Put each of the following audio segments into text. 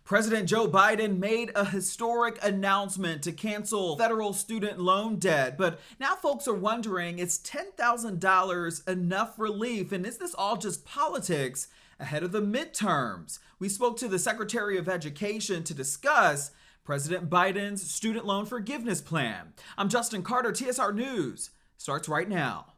President Joe Biden made a historic announcement to cancel federal student loan debt, but now folks are wondering, is $10,000 enough relief? And is this all just politics ahead of the midterms? We spoke to the Secretary of Education to discuss President Biden's student loan forgiveness plan. I'm Justin Carter. TSR Newz starts right now.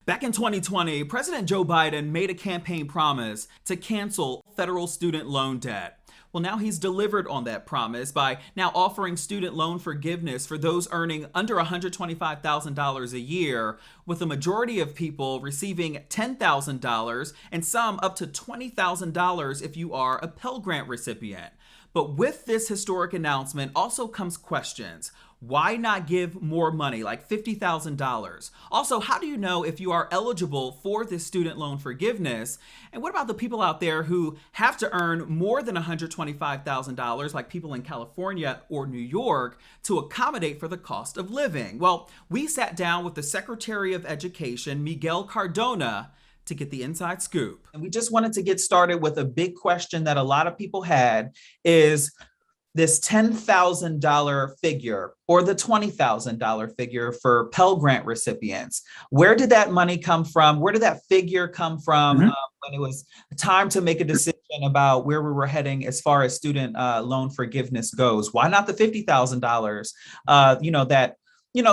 Back in 2020, President Joe Biden made a campaign promise to cancel federal student loan debt. Well, now he's delivered on that promise by now offering student loan forgiveness for those earning under $125,000 a year, with a majority of people receiving $10,000 and some up to $20,000 if you are a Pell Grant recipient. But with this historic announcement also comes questions. Why not give more money, like $50,000? Also, how do you know if you are eligible for this student loan forgiveness? And what about the people out there who have to earn more than $125,000, like people in California or New York, to accommodate for the cost of living? Well, we sat down with the Secretary of Education, Miguel Cardona, to get the inside scoop. And we just wanted to get started with a big question that a lot of people had is this $10,000 figure or the $20,000 figure for Pell Grant recipients. Where did that money come from? Where did that figure come from when it was time to make a decision about where we were heading as far as student loan forgiveness goes? Why not the $50,000, that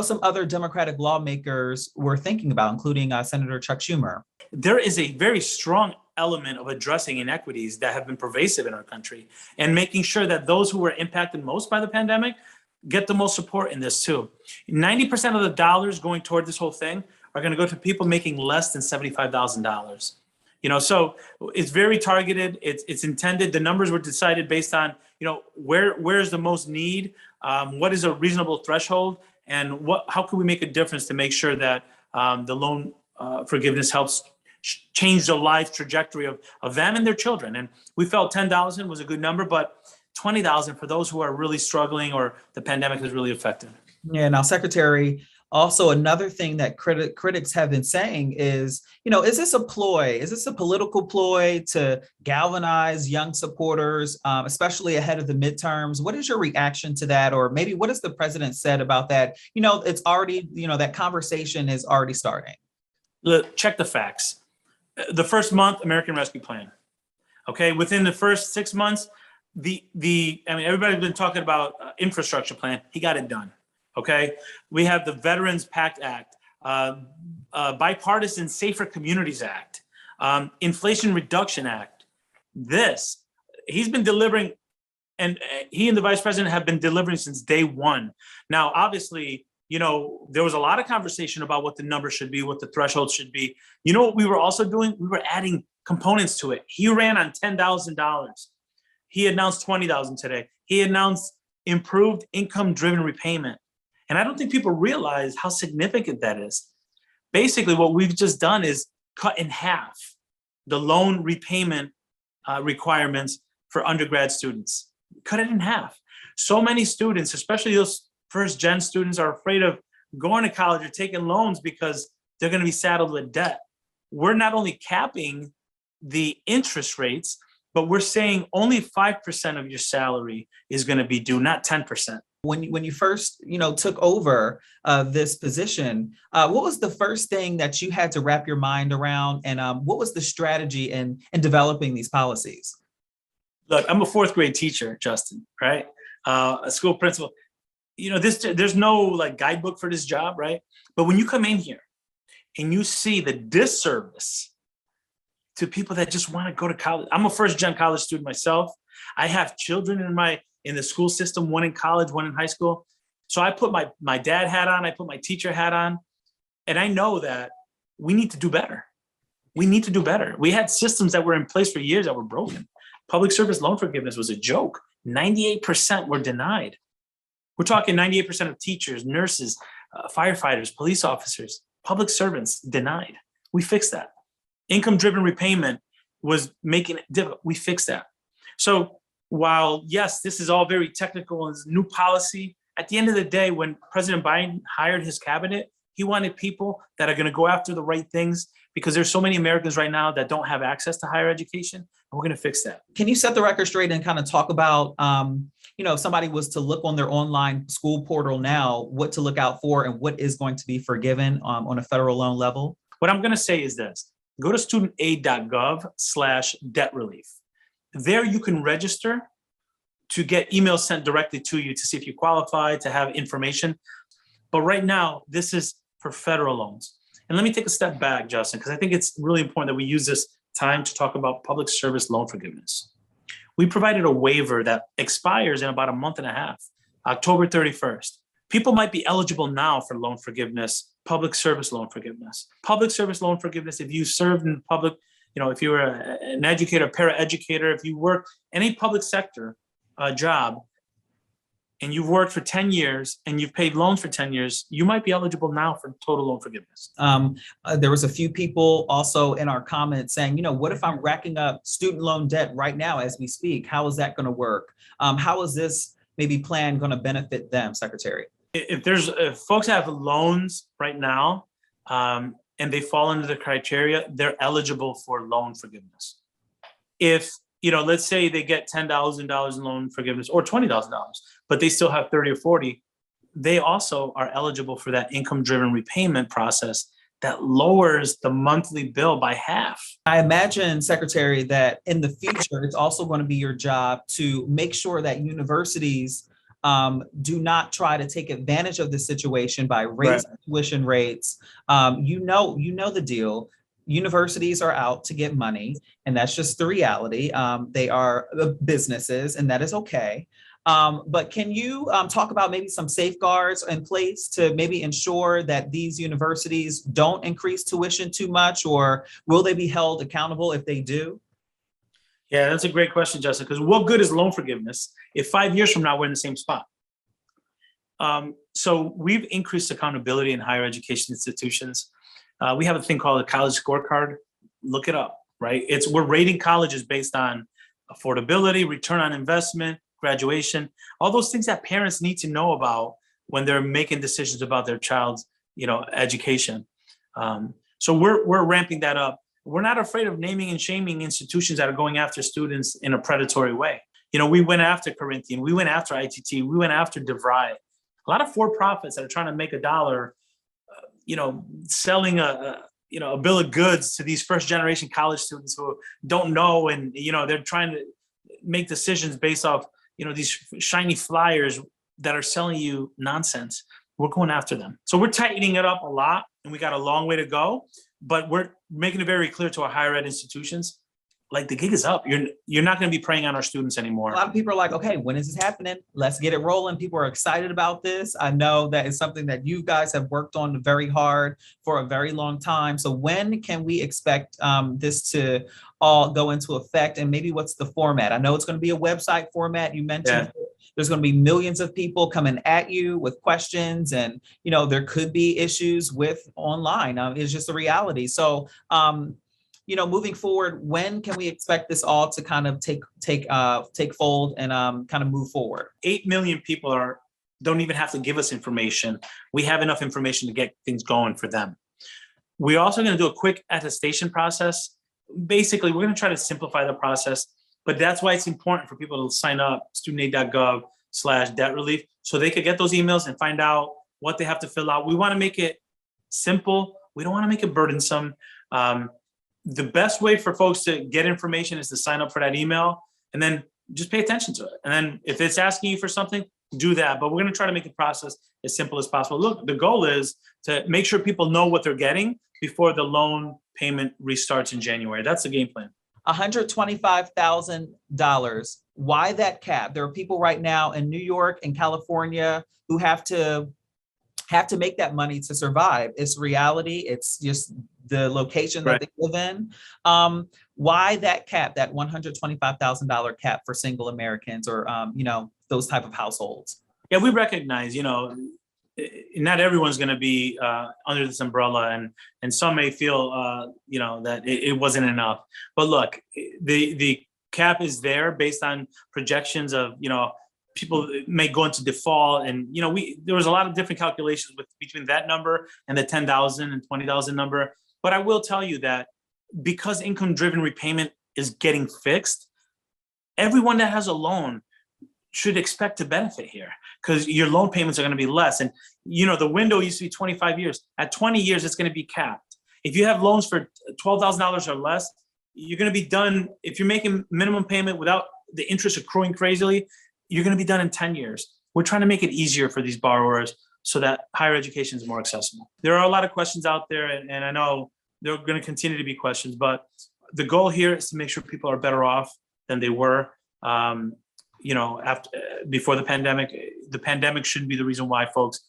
some other Democratic lawmakers were thinking about, including Senator Chuck Schumer? There is a very strong element of addressing inequities that have been pervasive in our country and making sure that those who were impacted most by the pandemic get the most support in this too. 90% of the dollars going toward this whole thing are going to go to people making less than $75,000. So it's very targeted. It's intended. The numbers were decided based on, where's the most need, what is a reasonable threshold, and how can we make a difference to make sure that the loan forgiveness helps change the life trajectory of them and their children. And we felt 10,000 was a good number, but 20,000 for those who are really struggling or the pandemic has really affected. Yeah, now, Secretary, also another thing that critics have been saying is, is this a ploy? Is this a political ploy to galvanize young supporters, especially ahead of the midterms? What is your reaction to that? Or maybe what has the president said about that? It's already, that conversation is already starting. Look, check the facts. The first month, American Rescue Plan. Okay, within the first 6 months, everybody's been talking about infrastructure plan. He got it done. Okay, we have the Veterans PACT Act, Bipartisan Safer Communities Act, Inflation Reduction Act. He's been delivering, and he and the vice president have been delivering since day one. Now, obviously, there was a lot of conversation about what the number should be, what the threshold should be. What we were also doing? We were adding components to it. He ran on $10,000. He announced $20,000 today. He announced improved income-driven repayment. And I don't think people realize how significant that is. Basically, what we've just done is cut in half the loan repayment requirements for undergrad students. Cut it in half. So many students, especially those first-gen students, are afraid of going to college or taking loans because they're going to be saddled with debt. We're not only capping the interest rates, but we're saying only 5% of your salary is going to be due, not 10%. When you first, took over this position, what was the first thing that you had to wrap your mind around, and what was the strategy in developing these policies? Look, I'm a fourth grade teacher, Justin, right? A school principal. There's no guidebook for this job, right? But when you come in here and you see the disservice to people that just want to go to college. I'm a first-gen college student myself. I have children in the school system, one in college, one in high school. So I put my dad hat on, I put my teacher hat on, and I know that we need to do better. We need to do better. We had systems that were in place for years that were broken. Public service loan forgiveness was a joke. 98% were denied. We're talking 98% of teachers, nurses, firefighters, police officers, public servants denied. We fixed that. Income-driven repayment was making it difficult. We fixed that. So while, yes, this is all very technical and new policy, at the end of the day, when President Biden hired his cabinet, he wanted people that are going to go after the right things, because there's so many Americans right now that don't have access to higher education, and we're going to fix that. Can you set the record straight and kind of talk about, if somebody was to look on their online school portal now, what to look out for and what is going to be forgiven on a federal loan level? What I'm going to say is this: go to studentaid.gov/debt relief. There you can register to get emails sent directly to you to see if you qualify, to have information. But right now, this is for federal loans. And let me take a step back, Justin, because I think it's really important that we use this time to talk about public service loan forgiveness. We provided a waiver that expires in about a month and a half, October 31st. People might be eligible now for loan forgiveness, public service loan forgiveness. Public service loan forgiveness, if you served in public, if you were an educator, paraeducator, if you work any public sector job, and you've worked for 10 years and you've paid loans for 10 years, you might be eligible now for total loan forgiveness. There was a few people also in our comments saying, what if I'm racking up student loan debt right now as we speak? How is that going to work? How is this maybe plan going to benefit them, Secretary? If folks have loans right now and they fall into the criteria, they're eligible for loan forgiveness. If let's say they get $10,000 in loan forgiveness or $20,000, but they still have 30 or 40, they also are eligible for that income-driven repayment process that lowers the monthly bill by half. I imagine, Secretary, that in the future, it's also going to be your job to make sure that universities do not try to take advantage of the situation by raising tuition rates. You know the deal. Universities are out to get money, and that's just the reality. They are businesses, and that is okay. But can you talk about maybe some safeguards in place to maybe ensure that these universities don't increase tuition too much, or will they be held accountable if they do? Yeah, that's a great question, Justin, because what good is loan forgiveness if 5 years from now we're in the same spot? So we've increased accountability in higher education institutions. We have a thing called a college scorecard. Look it up, right? We're rating colleges based on affordability, return on investment, graduation, all those things that parents need to know about when they're making decisions about their child's, education. So we're ramping that up. We're not afraid of naming and shaming institutions that are going after students in a predatory way. We went after Corinthian, we went after ITT, we went after DeVry. A lot of for-profits that are trying to make a dollar, selling a bill of goods to these first-generation college students who don't know, and they're trying to make decisions based off these shiny flyers that are selling you nonsense. We're going after them. So we're tightening it up a lot, and we got a long way to go, but we're making it very clear to our higher ed institutions, like, the gig is up. You're not going to be preying on our students anymore. A lot of people are like, okay, when is this happening? Let's get it rolling. People are excited about this. I know that it's something that you guys have worked on very hard for a very long time. So when can we expect this to all go into effect, and maybe what's the format? I know it's going to be a website format. You mentioned there's going to be millions of people coming at you with questions, and there could be issues with online. It's just a reality. So moving forward, when can we expect this all to kind of take fold and kind of move forward? 8 million people don't even have to give us information. We have enough information to get things going for them. We're also going to do a quick attestation process. Basically, we're going to try to simplify the process, but that's why it's important for people to sign up studentaid.gov/debt relief so they could get those emails and find out what they have to fill out. We want to make it simple. We don't want to make it burdensome. The best way for folks to get information is to sign up for that email and then just pay attention to it. And then if it's asking you for something, do that. But we're going to try to make the process as simple as possible. Look, the goal is to make sure people know what they're getting before the loan payment restarts in January. That's the game plan. $125,000. Why that cap? There are people right now in New York and California who have to make that money to survive. It's reality. It's just the location that they live in. Why that cap, that $125,000 cap for single Americans or, those type of households? Yeah, we recognize, not everyone's going to be under this umbrella, and some may feel, that it wasn't enough. But look, the cap is there based on projections of, people may go into default, and there was a lot of different calculations between that number and the 10,000 and 20,000 number. But I will tell you that because income-driven repayment is getting fixed, everyone that has a loan should expect to benefit here, because your loan payments are going to be less. And the window used to be 25 years. At 20 years, it's going to be capped. If you have loans for $12,000 or less, you're going to be done. If you're making minimum payment without the interest accruing crazily, you're going to be done in 10 years. We're trying to make it easier for these borrowers so that higher education is more accessible. There are a lot of questions out there, and I know there are going to continue to be questions, but the goal here is to make sure people are better off than they were. Before the pandemic shouldn't be the reason why folks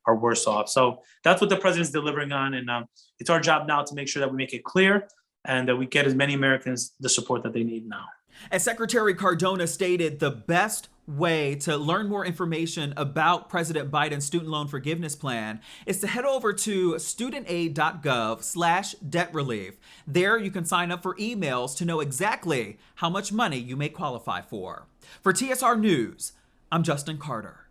are worse off. So that's what the president's delivering on. And it's our job now to make sure that we make it clear and that we get as many Americans the support that they need now. As Secretary Cardona stated, the best way to learn more information about President Biden's student loan forgiveness plan is to head over to studentaid.gov/debt relief. There you can sign up for emails to know exactly how much money you may qualify for. For TSR News, I'm Justin Carter.